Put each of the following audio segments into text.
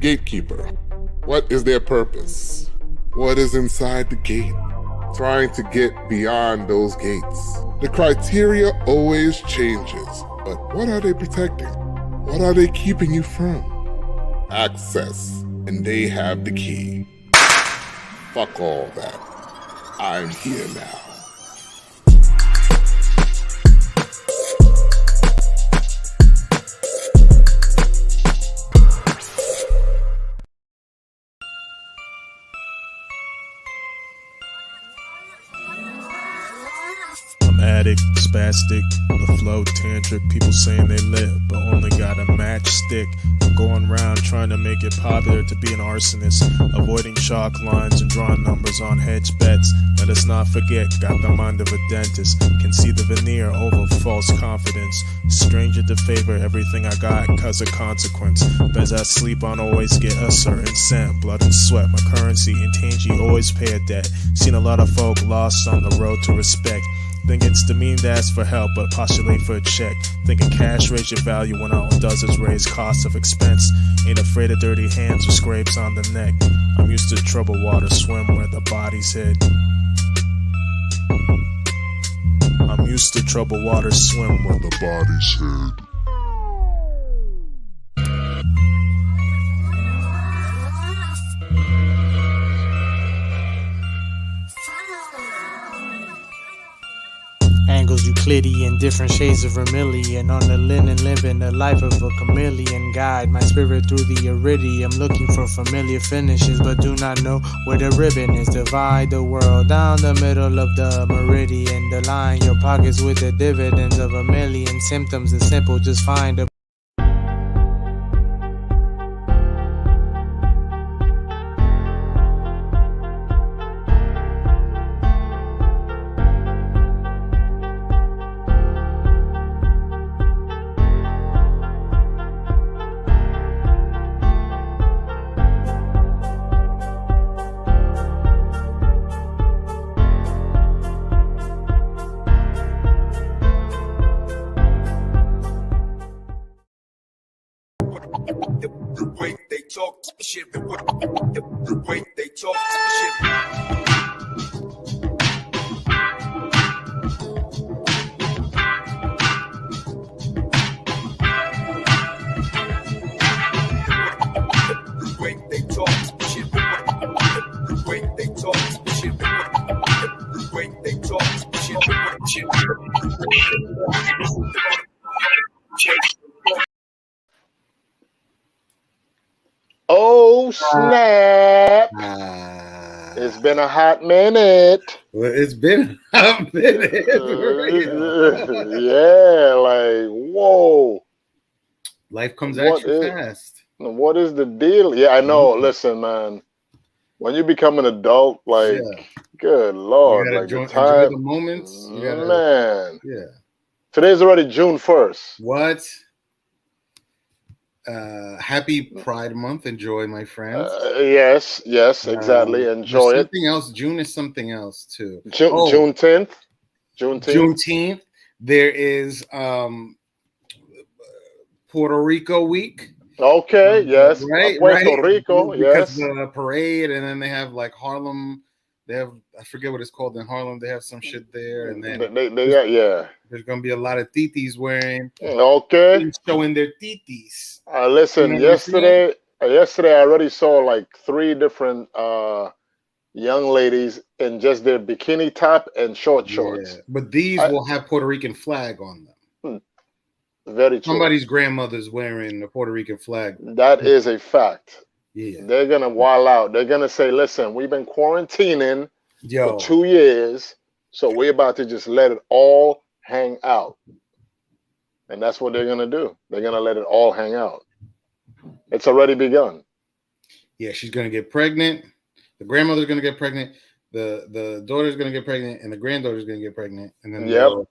gatekeeper? What is their purpose? What is inside the gate? Trying to get beyond those gates. The criteria always changes, but what are they protecting? What are they keeping you from? Access, and they have the key. Fuck all that. I'm here now. Addict, spastic, the flow tantric. People saying they lit, but only got a matchstick. I'm going round trying to make it popular to be an arsonist, avoiding chalk lines and drawing numbers on hedge bets. Let us not forget, got the mind of a dentist. Can see the veneer over false confidence. Stranger to favor everything I got cause of consequence. Beds I sleep on always get a certain scent. Blood and sweat, my currency and tangy always pay a debt. Seen a lot of folk lost on the road to respect. Think it's demeaned to ask for help, but postulate for a check. Thinking cash raise your value when all it does is raise cost of expense. Ain't afraid of dirty hands or scrapes on the neck. I'm used to troubled water, swim where the body's hid. I'm used to troubled water, swim where the body's hid. Angles Euclidean, different shades of vermilion. On the linen, living the life of a chameleon. Guide my spirit through the iridium, looking for familiar finishes, but do not know where the ribbon is. Divide the world down the middle of the meridian. The line your pockets with the dividends of a million. Symptoms is simple, just find a The way they talk shit, the way they talk shit. The way they talk shit, the way they talk shit, the way they talk shit. Oh snap! It's been a hot minute. Well, it's been a minute. Yeah, like whoa. Life comes at you fast. What is the deal? Yeah, I know. Listen, man. When you become an adult, like, good Lord, you like enjoy time, the moments. Man. Yeah. Today's already June 1st. What? Happy Pride Month. Enjoy, my friends. Yes, exactly. Enjoy it. Something else. June is something else too. Juneteenth. Juneteenth. There is Puerto Rico week. Okay, yes. Right, Puerto Rico, because yes. the parade, and then they have like Harlem. They have, I forget what it's called in Harlem. They have some shit there, and then there's gonna be a lot of titis wearing. Okay. Showing their titis. Listen, yesterday I already saw like 3 different young ladies in just their bikini top and short shorts. Yeah, but these will have Puerto Rican flag on them. Very true. Somebody's grandmother's wearing a Puerto Rican flag. That is a fact. Yeah. They're gonna wild out. They're gonna say, listen, we've been quarantining for 2 years, so we're about to just let it all hang out. And that's what they're gonna do. They're gonna let it all hang out. It's already begun. Yeah, she's gonna get pregnant. The grandmother's gonna get pregnant. The daughter's gonna get pregnant, and the granddaughter's gonna get pregnant, and then they'll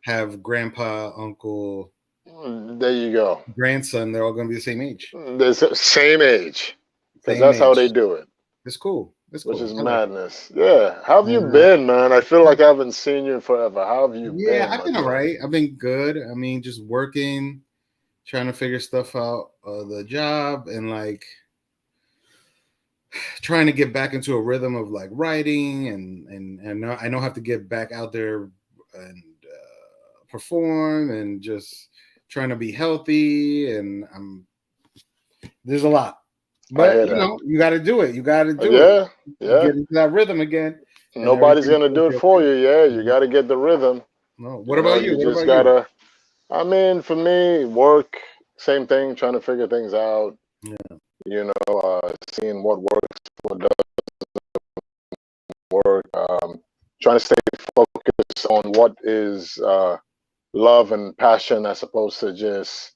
have grandpa, uncle. There you go. Grandson. They're all gonna be the same age. The same age, because that's how they do it. It's cool. It's cool. Which is madness. Yeah. How have you been, man? I feel like I haven't seen you in forever. How have you been? Yeah, I've been all right. I've been good. I mean, just working, trying to figure stuff out, the job, and like trying to get back into a rhythm of like writing and I know I have to get back out there and perform and just trying to be healthy, and there's a lot, but you know, you got to do it. You got to do it. Yeah. Get into that rhythm again. Nobody's gonna do it for you. Yeah, you got to get the rhythm. No. What about you? You just gotta. I mean, for me, work, same thing. Trying to figure things out. Yeah. Seeing what works, what doesn't work. Trying to stay focused on what is love and passion, as opposed to just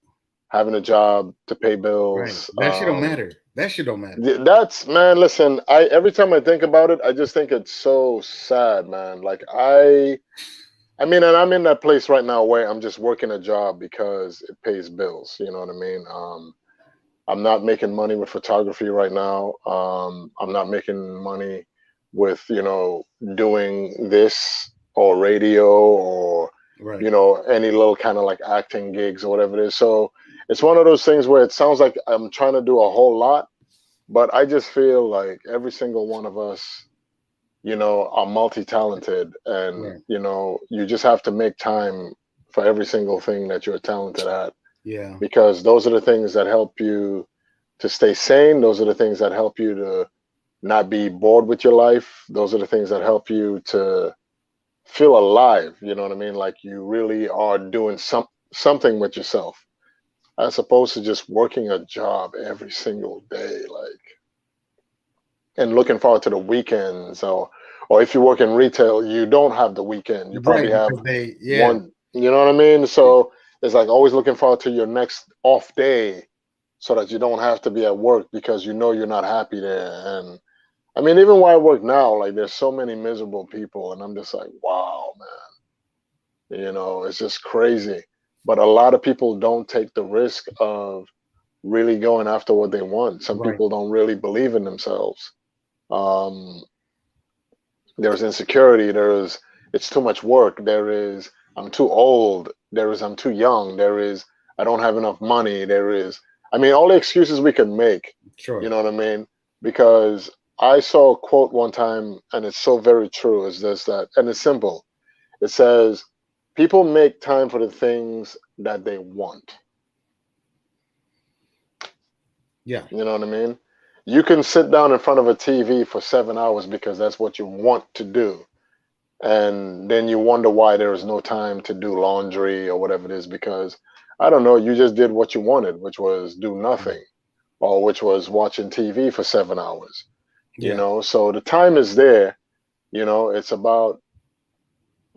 having a job to pay bills. Right. That shit don't matter. That shit don't matter. That's, man. Listen, every time I think about it, I just think it's so sad, man. Like I mean, and I'm in that place right now where I'm just working a job because it pays bills. You know what I mean? I'm not making money with photography right now. I'm not making money with, doing this or radio or, any little kind of like acting gigs or whatever it is. So it's one of those things where it sounds like I'm trying to do a whole lot, but I just feel like every single one of us, are multi-talented, and you just have to make time for every single thing that you're talented at. Yeah. Because those are the things that help you to stay sane. Those are the things that help you to not be bored with your life. Those are the things that help you to feel alive. You know what I mean? Like you really are doing something with yourself, as opposed to just working a job every single day, like, and looking forward to the weekends. Or if you work in retail, you don't have the weekend. You probably have one. You know what I mean? So it's like always looking forward to your next off day, so that you don't have to be at work because you're not happy there. And I mean, even where I work now, like there's so many miserable people, and I'm just like, wow, man. It's just crazy. But a lot of people don't take the risk of really going after what they want. Some people don't really believe in themselves. There's insecurity. It's too much work. There is, I'm too old. There is, I'm too young. There is, I don't have enough money. There is, I mean, all the excuses we can make. Sure. You know what I mean? Because I saw a quote one time, and it's so very true. Is this that, and it's simple. It says, people make time for the things that they want. Yeah. You know what I mean? You can sit down in front of a TV for 7 hours because that's what you want to do. And then you wonder why there is no time to do laundry or whatever it is, because, I don't know, you just did what you wanted, which was do nothing, or which was watching TV for 7 hours. So the time is there. It's about,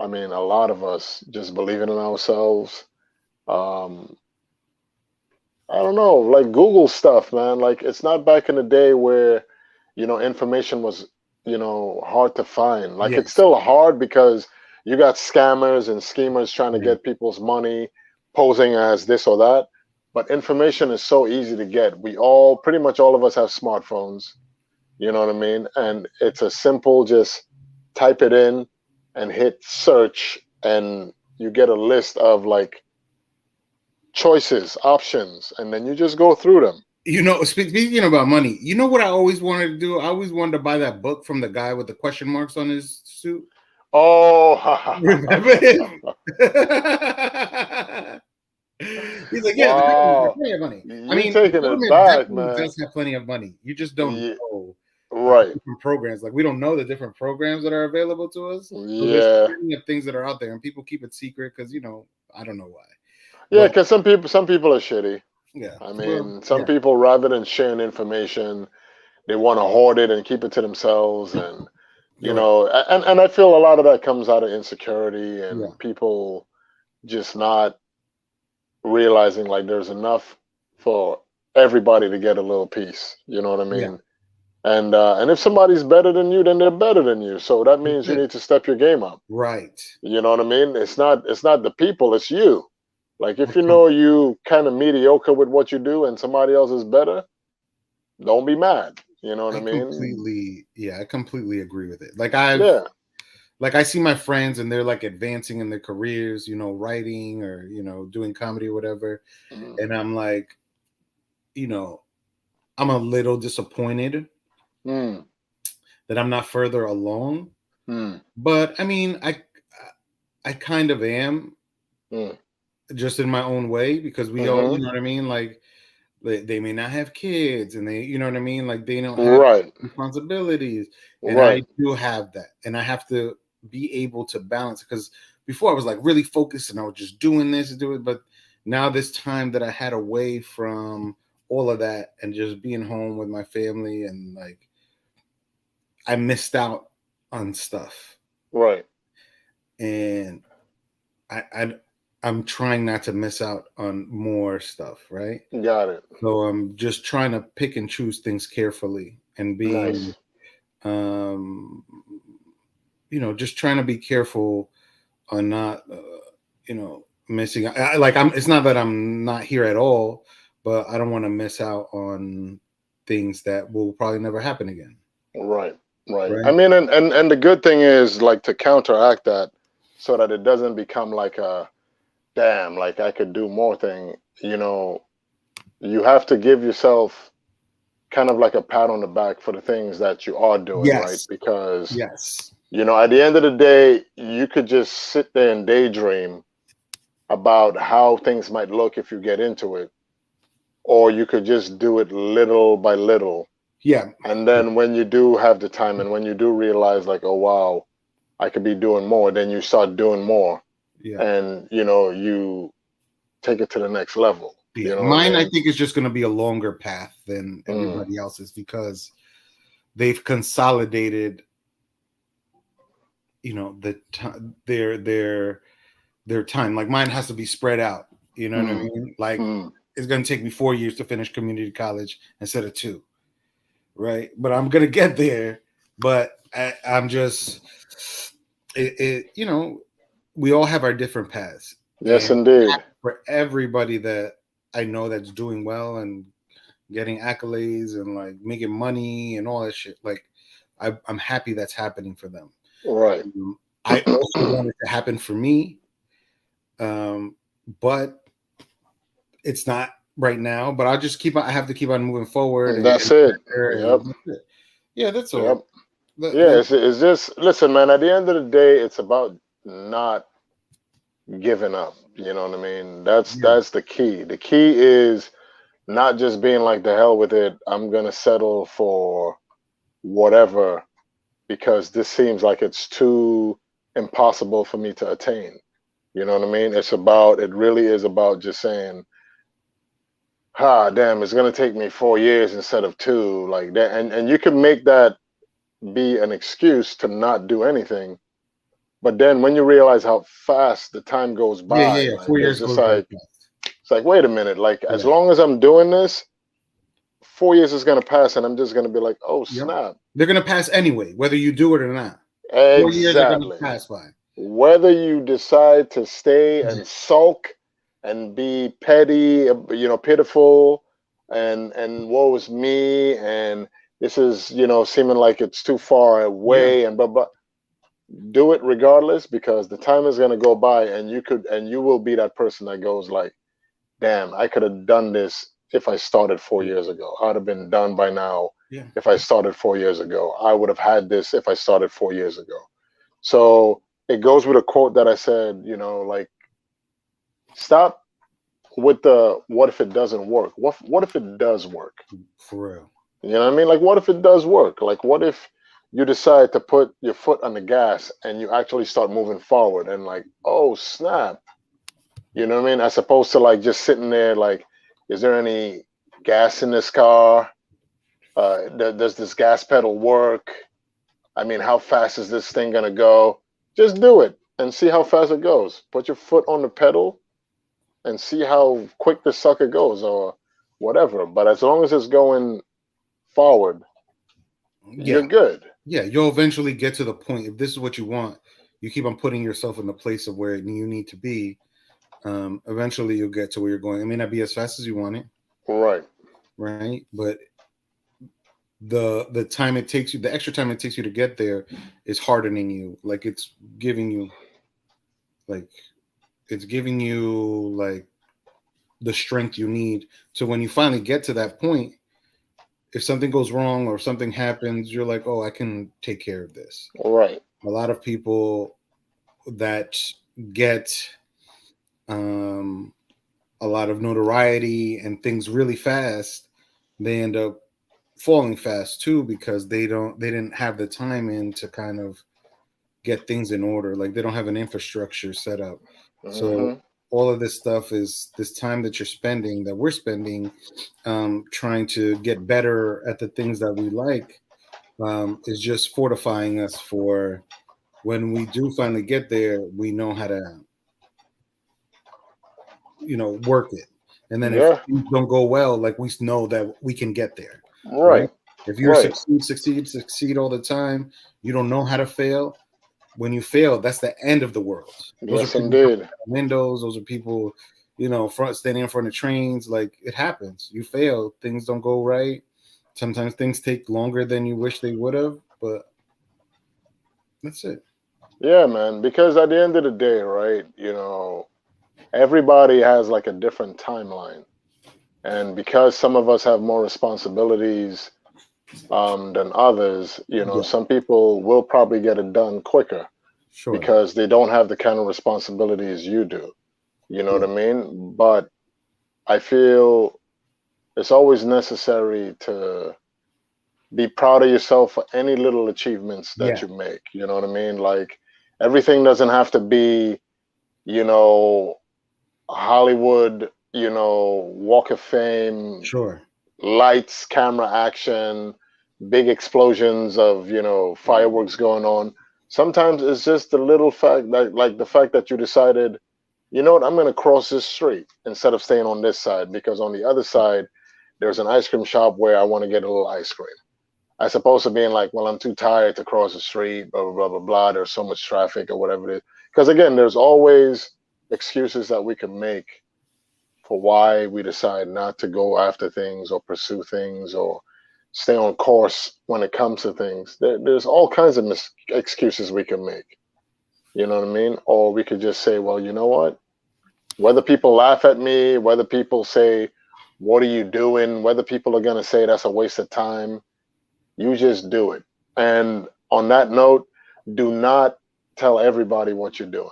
I mean, a lot of us just believing in ourselves. I don't know, like Google stuff, man. Like it's not back in the day where, information was, hard to find. Like it's still hard because you got scammers and schemers trying to get people's money, posing as this or that. But information is so easy to get. Pretty much all of us have smartphones. You know what I mean? And it's a simple, just type it in and hit search, and you get a list of like choices, options, and then you just go through them. Speaking about money, you know what I always wanted to do? I always wanted to buy that book from the guy with the question marks on his suit. Oh, remember him? He's like, yeah, wow. plenty of money. I mean, taking it back, man. Does have plenty of money. You just don't know. Right. Different programs. Like we don't know the different programs that are available to us. Yeah. There's plenty of things that are out there, and people keep it secret because I don't know why. Yeah, because some people are shitty. Yeah. I mean, some people, rather than sharing information, they want to hoard it and keep it to themselves. And, and I feel a lot of that comes out of insecurity and people just not realizing like there's enough for everybody to get a little piece. You know what I mean? And if somebody's better than you, then they're better than you. So that means you need to step your game up. Right. You know what I mean? It's not the people, it's you. Like if you kind of mediocre with what you do and somebody else is better, don't be mad. You know what I mean? I completely agree with it. Like I see my friends and they're like advancing in their careers, writing or, doing comedy or whatever. Mm-hmm. And I'm like, I'm a little disappointed that I'm not further along. But I mean, I kind of am, just in my own way, because we all, you know what I mean, like they may not have kids, and they, you know what I mean, like they don't have responsibilities, and I do have that, and I have to be able to balance, because before I was like really focused and I was just doing this and doing it, but now this time that I had away from all of that and just being home with my family, and like I missed out on stuff. Right. And I'm trying not to miss out on more stuff, right? Got it. So I'm just trying to pick and choose things carefully, and being, just trying to be careful on not, missing. It's not that I'm not here at all, but I don't want to miss out on things that will probably never happen again. Right. I mean, and the good thing is, like, to counteract that, so that it doesn't become like a damn, like I could do more thing. You have to give yourself kind of like a pat on the back for the things that you are doing, right? Because at the end of the day, you could just sit there and daydream about how things might look if you get into it, or you could just do it little by little. Yeah. And then when you do have the time, and when you do realize, like, oh wow, I could be doing more, then you start doing more. Yeah. And you take it to the next level. Yeah. Mine, I think, is just going to be a longer path than everybody else's, because they've consolidated, their time. Like, mine has to be spread out. You know what I mean? Like, it's going to take me 4 years to finish community college instead of 2. Right. But I'm going to get there. But I'm just, we all have our different paths. Yes, and indeed. For everybody that I know that's doing well and getting accolades and like making money and all that shit, like I'm happy that's happening for them. Right. I also want it to happen for me, but it's not right now. But I'll just I have to keep on moving forward. And that's it. Yep. Yeah, that's all. Yep. It's just, listen, man. At the end of the day, it's about not giving up. You know what I mean? That's the key. The key is not just being like, the hell with it, I'm gonna settle for whatever because this seems like it's too impossible for me to attain. You know what I mean? It really is about just saying, damn, it's gonna take me 4 years instead of 2, like that. And you can make that be an excuse to not do anything. But then when you realize how fast the time goes by, like, 4 years it's just like, it's like, wait a minute, like, as long as I'm doing this, 4 years is gonna pass, and I'm just gonna be like, oh snap. They're gonna pass anyway, whether you do it or not. Exactly. 4 years are gonna pass by. Whether you decide to stay and sulk and be petty, pitiful, and woe is me, and this is, seeming like it's too far away, and blah. Do it regardless, because the time is going to go by, and you will be that person that goes like, damn, I could have done this if I started 4 years ago. I'd have been done by now. If I started 4 years ago, I would have had this if I started 4 years ago. So it goes with a quote that I said, like, stop with the what if it doesn't work? What if it does work? For real. You know what I mean? Like, what if it does work? Like, what if you decide to put your foot on the gas and you actually start moving forward, and like, oh snap, you know what I mean? As opposed to like just sitting there like, is there any gas in this car? Does this gas pedal work? I mean, how fast is this thing gonna go? Just do it and see how fast it goes. Put your foot on the pedal and see how quick the sucker goes, or whatever. But as long as it's going forward, you're good. Yeah, you'll eventually get to the point. If this is what you want, you keep on putting yourself in the place of where you need to be. Eventually, you'll get to where you're going. It may not be as fast as you want it, right? But the time it takes you, the extra time it takes you to get there, is hardening you. Like, it's giving you, like the strength you need. So when you finally get to that point, if something goes wrong or something happens, you're like, oh, I can take care of this. Right. A lot of people that get a lot of notoriety and things really fast, they end up falling fast too because they didn't have the time in to kind of get things in order. Like they don't have an infrastructure set up. So all of this stuff is this time that you're spending, that we're spending, trying to get better at the things that we like, is just fortifying us for when we do finally get there. We know how to, work it. And then if Yeah. things don't go well, like we know that we can get there, right? Right. If you're Right. succeed all the time, you don't know how to fail. When you fail, that's the end of the world. Those are Yes, people indeed. windows. Those are people, standing in front of trains. Like it happens. You fail. Things don't go right. Sometimes things take longer than you wish they would have, but that's it. Yeah, man. Because at the end of the day, right, everybody has like a different timeline. And because some of us have more responsibilities than others, Yeah, some people will probably get it done quicker sure. because they don't have the kind of responsibilities you do. You know Yeah, what I mean? But I feel it's always necessary to be proud of yourself for any little achievements that yeah, you make. You know what I mean? Like everything doesn't have to be, you know, Hollywood, Walk of Fame, sure. lights, camera action, big explosions of, fireworks going on. Sometimes it's just the little fact, like the fact that you decided, you know what, I'm going to cross this street instead of staying on this side because on the other side, there's an ice cream shop where I want to get a little ice cream. As opposed to being like, well, I'm too tired to cross the street, blah, blah, blah, blah, blah. There's so much traffic or whatever it is. Because again, there's always excuses that we can make for why we decide not to go after things or pursue things or stay on course when it comes to things. There's all kinds of excuses we can make. You know what I mean? Or we could just say, well, you know what? Whether people laugh at me, whether people say, what are you doing? Whether people are going to say that's a waste of time, you just do it. And on that note, do not tell everybody what you're doing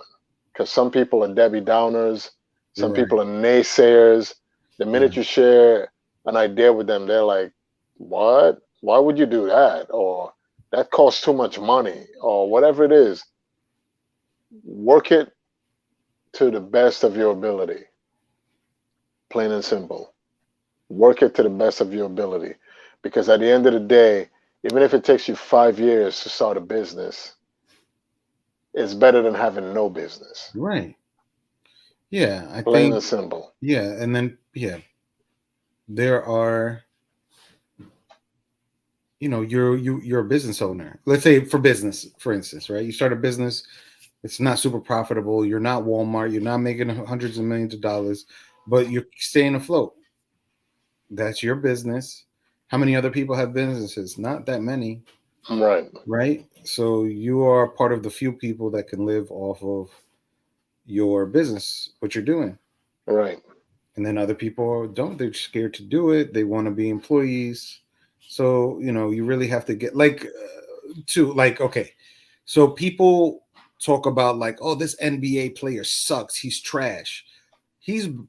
because some people are Debbie Downers, You're some right. people are naysayers. The Yeah, minute you share an idea with them, they're like, what? Why would you do that? Or that costs too much money, or whatever it is. Work it to the best of your ability, plain and simple. Work it to the best of your ability. Because at the end of the day, even if it takes you 5 years to start a business, it's better than having no business. right. Yeah, I Plain think. and simple. Yeah, and then there are. You're a business owner. Let's say for business, for instance, right? You start a business. It's not super profitable. You're not Walmart. You're not making hundreds of millions of dollars, but you're staying afloat. That's your business. How many other people have businesses? Not that many, Right. right? So you are part of the few people that can live off of your business, what you're doing. Right. And then other people don't. They're scared to do it. They want to be employees. So, you really have to get okay. So people talk about like, oh, this NBA player sucks. He's trash.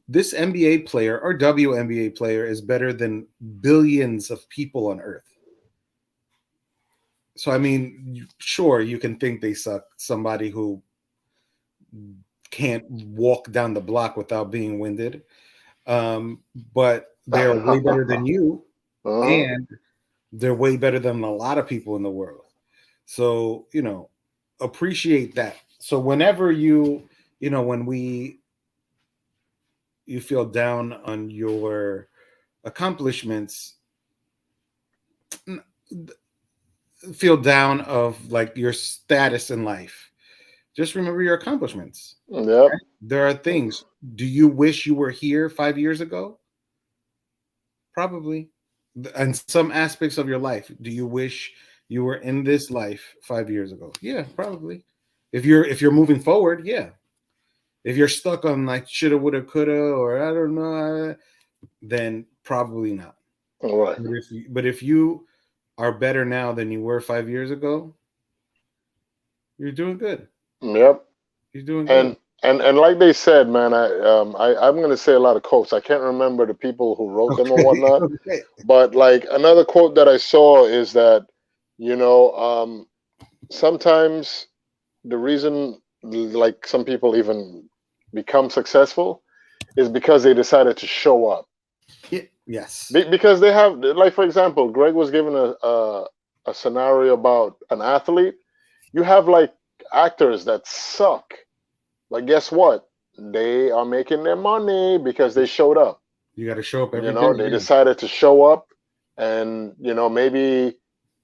This NBA player or WNBA player is better than billions of people on earth. So I mean, sure, you can think they suck. Somebody who can't walk down the block without being winded, but they're way better than you, Uh-huh. and they're way better than a lot of people in the world. So appreciate that. So whenever when you feel down on your accomplishments, feel down of like your status in life, just remember your accomplishments. Yep. There are things. Do you wish you were here 5 years ago? Probably. And some aspects of your life, do you wish you were in this life 5 years ago? Yeah, probably. If you're moving forward, yeah. If you're stuck on like shoulda, woulda, coulda, or I don't know, then probably not. Right. But if you are better now than you were 5 years ago, you're doing good. Yep. You're doing good. And like they said, man, I'm gonna say a lot of quotes. I can't remember the people who wrote them or whatnot. Okay. But like another quote that I saw is that, sometimes the reason like some people even become successful is because they decided to show up. Yes. Because they have, like, for example, Greg was given a scenario about an athlete. You have like actors that suck. But guess what? They are making their money because they showed up. You got to show up every day. They decided to show up, and maybe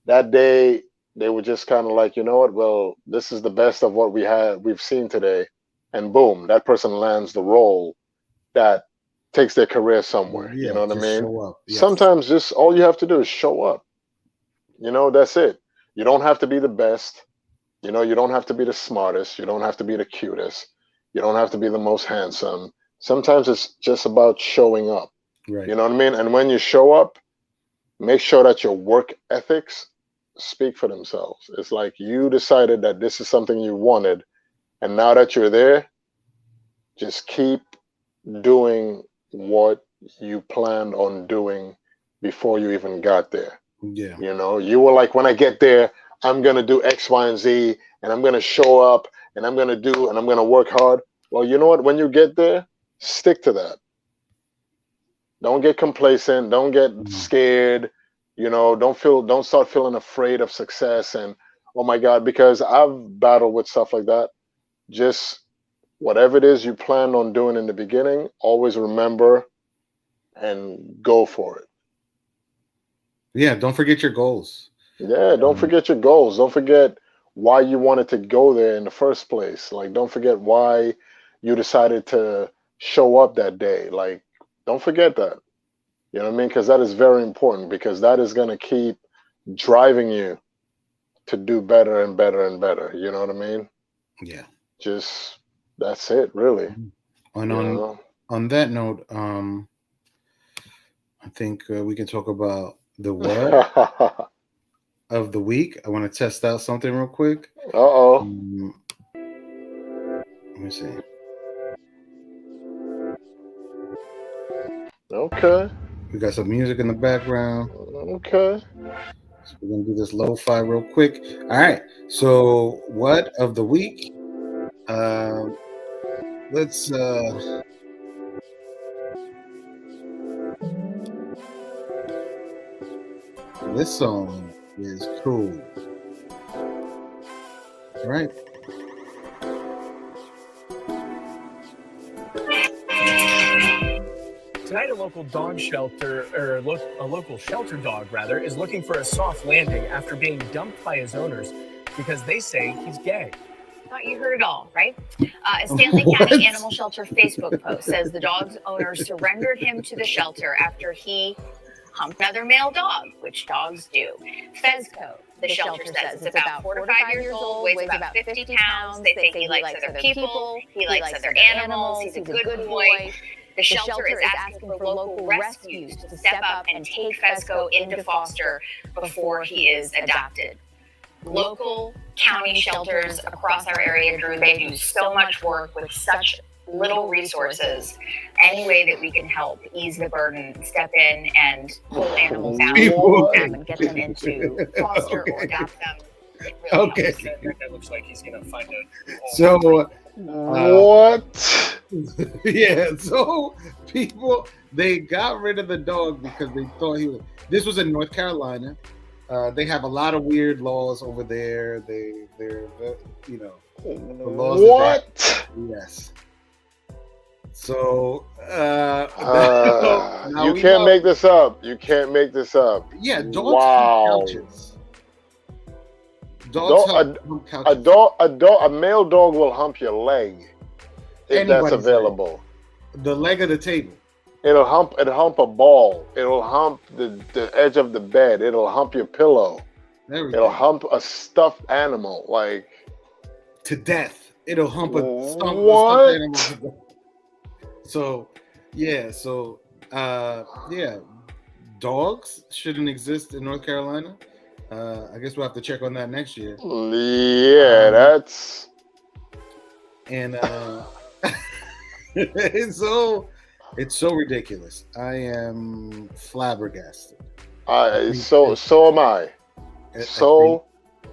that day they were just kind of like, you know what? Well, this is the best of what we've seen today, and boom, that person lands the role that takes their career somewhere. Yeah, you know what I mean? Show up. Yes. Sometimes just all you have to do is show up. That's it. You don't have to be the best. You don't have to be the smartest. You don't have to be the cutest. You don't have to be the most handsome. Sometimes it's just about showing up. Right. You know what I mean? And when you show up, make sure that your work ethics speak for themselves. It's like you decided that this is something you wanted, and now that you're there, just keep doing what you planned on doing before you even got there. Yeah. You were like, when I get there, I'm going to do X, Y, and Z, and I'm going to show up, and I'm going to work hard. Well, you know what? When you get there, stick to that. Don't get complacent. Don't get scared. Don't start feeling afraid of success and, oh my God, because I've battled with stuff like that. Just whatever it is you planned on doing in the beginning, always remember and go for it. Yeah, don't forget your goals. Yeah, don't forget your goals. Don't forget why you wanted to go there in the first place. Like, don't forget why you decided to show up that day. Like, don't forget that. You know what I mean? Because that is very important, because that is going to keep driving you to do better and better and better. You know what I mean? Yeah. Just, that's it, really. And on that note, I think we can talk about the what of the week. I want to test out something real quick. Uh-oh. Let me see. Okay. We got some music in the background. Okay. So we're gonna do this lo-fi real quick. All right. So what of the week? Let's this song is cool. All right. Tonight, a local dog shelter, or a local shelter dog, rather, is looking for a soft landing after being dumped by his owners because they say he's gay. Thought you heard it all, right? A Stanley County Animal Shelter Facebook post says the dog's owners surrendered him to the shelter after he humped another male dog, which dogs do. Fezco, the shelter says, is about 4 to 5 years old, weighs about 50 pounds. They think he likes other people, he likes other animals, he's a good boy. The shelter is asking for local rescues to step up and take Fezco into foster before he is adopted. Local county shelters across our area, Drew, they do so much work with such little resources. Any way that we can help ease the burden, step in and pull animals out and get them into foster or adopt them. Really Okay. That looks like he's going to find a... So what? Yeah, so people, they got rid of the dog because they thought he was. This was in North Carolina. They have a lot of weird laws over there. They're the laws. What? Yes. So you can't make this up. You can't make this up. Yeah, dogs wow. hump couches. Dogs hump couches. A male dog will hump your leg if that's available. The leg of the table. It'll hump a ball. It'll hump the edge of the bed. It'll hump your pillow. It'll hump a stuffed animal, like to death. It'll hump a stuffed animal. So, yeah. dogs shouldn't exist in North Carolina. I guess we'll have to check on that next year. Yeah, that's and it's so ridiculous. I am flabbergasted. So am I. So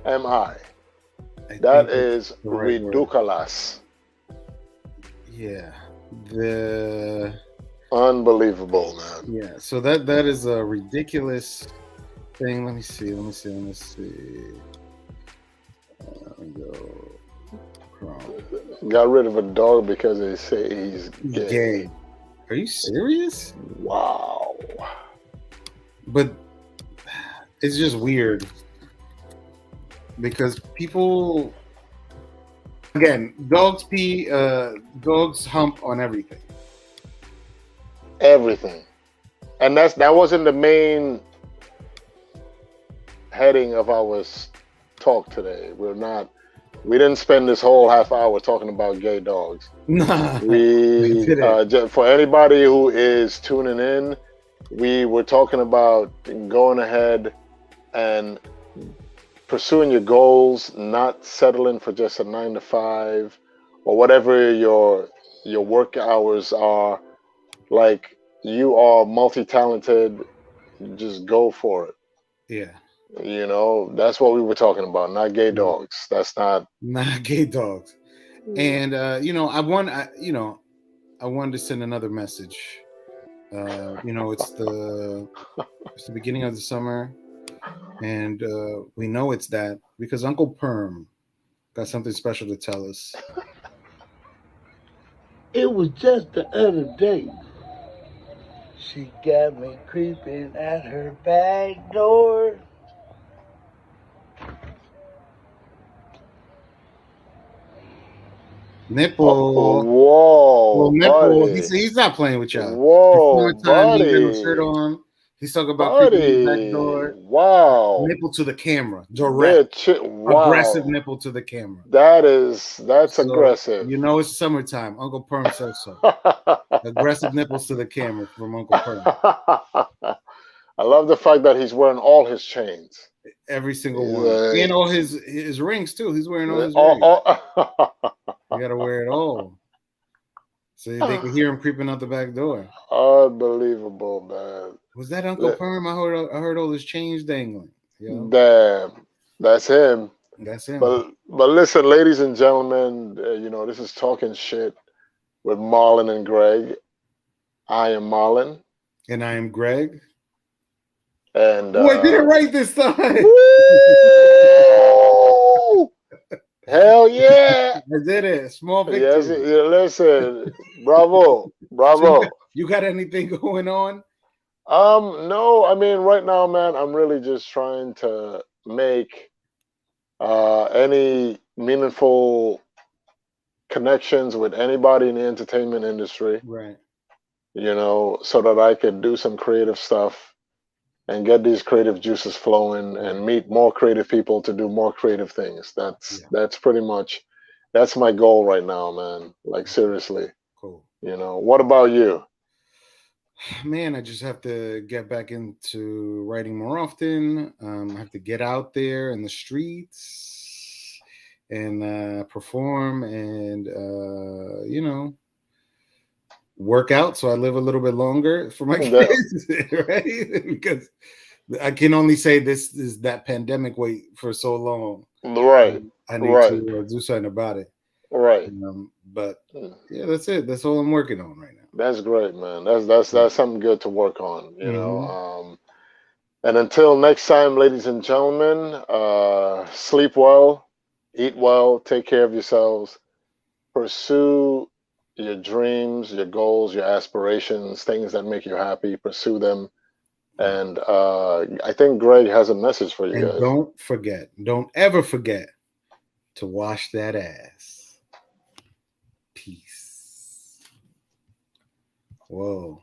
am I. That is ridiculous. Yeah. Unbelievable, man. Yeah. So that is a ridiculous thing. Let me see. Go. Got rid of a dog because they say he's gay. Are you serious? Wow. But it's just weird because people, again, dogs pee, dogs hump on everything. Everything, and that wasn't the main heading of our talk today. We didn't spend this whole half hour talking about gay dogs. Nah, for anybody who is tuning in, we were talking about going ahead and pursuing your goals, not settling for just a 9 to 5 or whatever your work hours are. Like, you are multi-talented, just go for it. Yeah. You know, that's what we were talking about, not gay dogs. That's not gay dogs. And I wanted to send another message. It's the beginning of the summer, and we know it's that because Uncle Perm got something special to tell us. It was just the other day. She got me creeping at her back door. Nipple. Whoa, Nipple. He's not playing with y'all. Whoa, buddy. He got no shirt on. He's talking about creeping back door. Wow. Nipple to the camera. Direct. Wow. Aggressive nipple to the camera. That's aggressive. You know it's summertime. Uncle Perm says so. Aggressive nipples to the camera from Uncle Perm. I love the fact that he's wearing all his chains. Every single one. And all his rings too. He's wearing all his rings. You gotta wear it all. So they can hear him creeping out the back door. Unbelievable, man. Was that Uncle Perm? I heard all his chains dangling. Damn. That's him. That's him. But listen, ladies and gentlemen, this is Talking Shit with Marlon and Greg. I am Marlon. And I am Greg. And I did it right this time. Hell yeah. I did it. Small victory. Yes, listen. Bravo. You got anything going on? No, I mean, right now, man, I'm really just trying to make any meaningful connections with anybody in the entertainment industry. Right. So that I could do some creative stuff and get these creative juices flowing and meet more creative people to do more creative things. That's pretty much, that's my goal right now, man. Like, seriously. Cool. What about you? Man, I just have to get back into writing more often. I have to get out there in the streets and perform and, work out so I live a little bit longer for my kids, right? Because I can only say this is that pandemic wait for so long. Right. I need to do something about it. Right. But yeah, that's it. That's all I'm working on right now. That's great, man. That's something good to work on, And until next time, ladies and gentlemen, sleep well, eat well, take care of yourselves, pursue your dreams, your goals, your aspirations, things that make you happy, pursue them. And I think Greg has a message for you guys. Don't ever forget to wash that ass. Peace. Whoa.